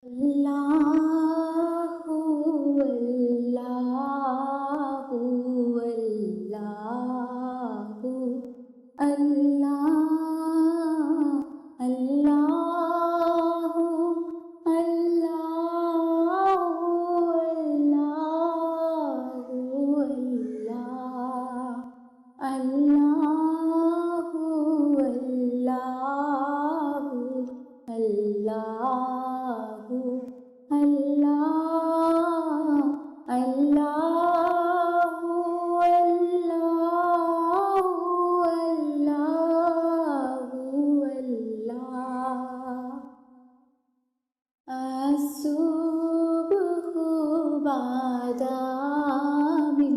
അല്ലാഹു അല്ലാഹു അല്ലാഹു അല്ലാഹ് അല്ലാഹു അല്ലാഹു അല്ലാഹ് അല്ലാഹു അല്ലാഹു അല്ലാഹു അല്ലാഹ് അല്ലാഹു അല്ലാഹു അല്ലാഹ് അസ്സുബ്ഹു ബഅദ മിൻ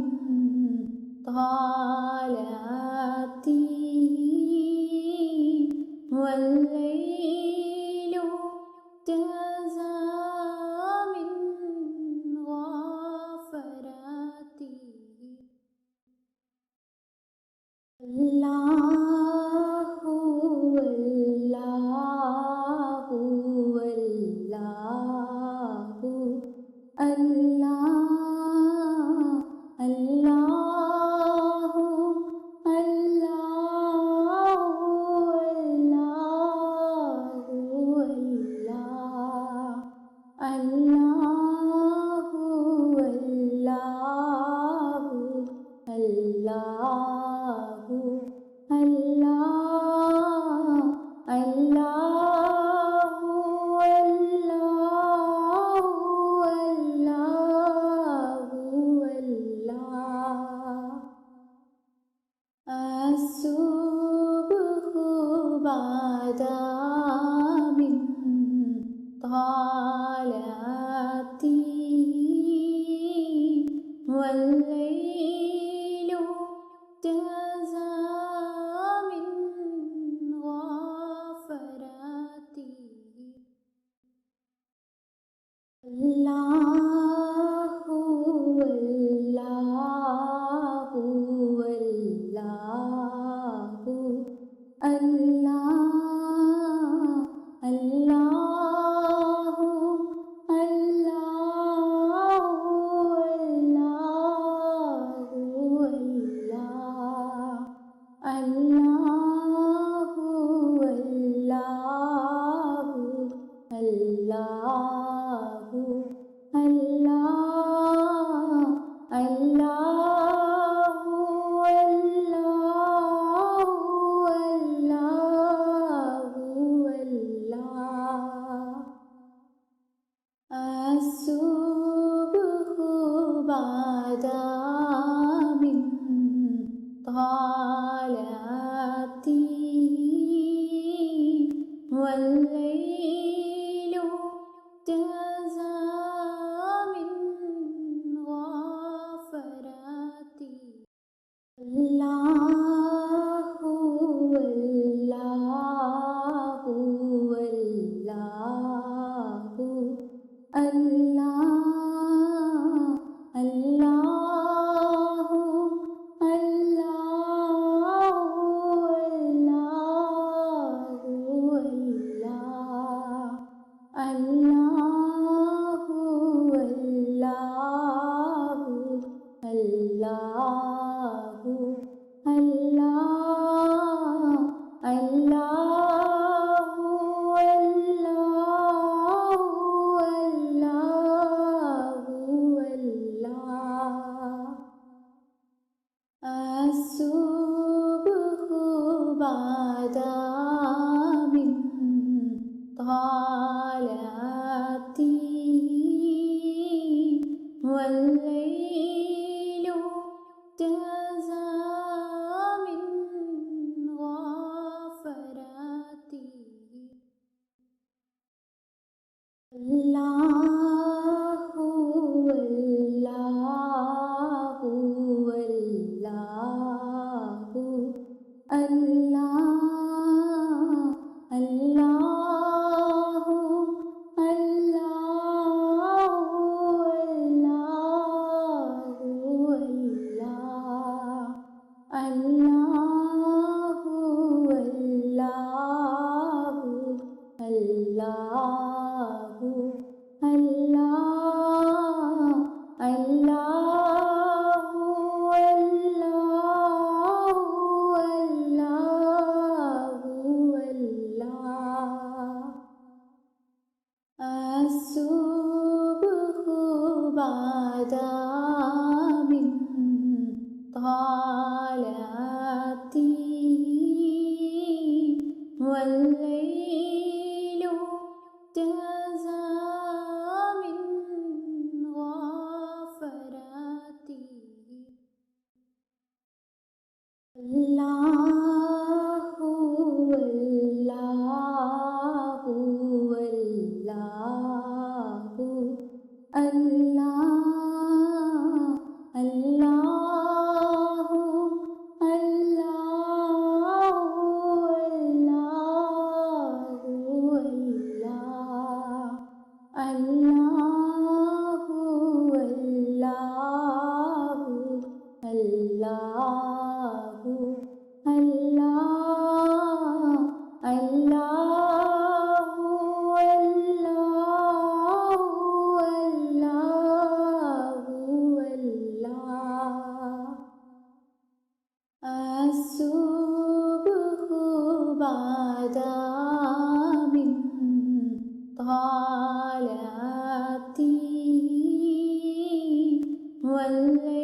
طلعته والليل جزى من غفراته അല്ലാഹു അല്ലാഹു അല്ലാഹു അല്ലാഹ് അല്ലാഹു അല്ലാഹു അല്ലാഹു അല്ലാഹു അല്ലാഹു അല്ലാഹു അസ്സുബ്ഹു ബഅദ മിൻ طلعته والليل جزى من غفراته അല്ലാഹു അല്ലാഹു അല്ലാഹു അല്ലാഹ് അല്ലാഹു അല്ലാഹു അല്ലാഹു അല്ലാഹു അസ്സുബ്ഹു ബഅദ മിൻ طلعته والليل جزى من غفراته അല്ലാഹു അല്ലാഹു അല്ലാഹു അല്ലാഹു അല്ലാഹു അല്ലാഹു അല്ലാഹു അസ്സുബ്ഹു ബഅദ മിൻ طلعته والليل جزى من غفراته അല്ലാഹു അല്ലാഹു അല്ലാഹു അല്ലാഹു അല്ലാഹു بدا من طلعته والليل جزى من غفراته الله الله الله الله الله الله الله الله الله الصبح بدا من طلعته والليل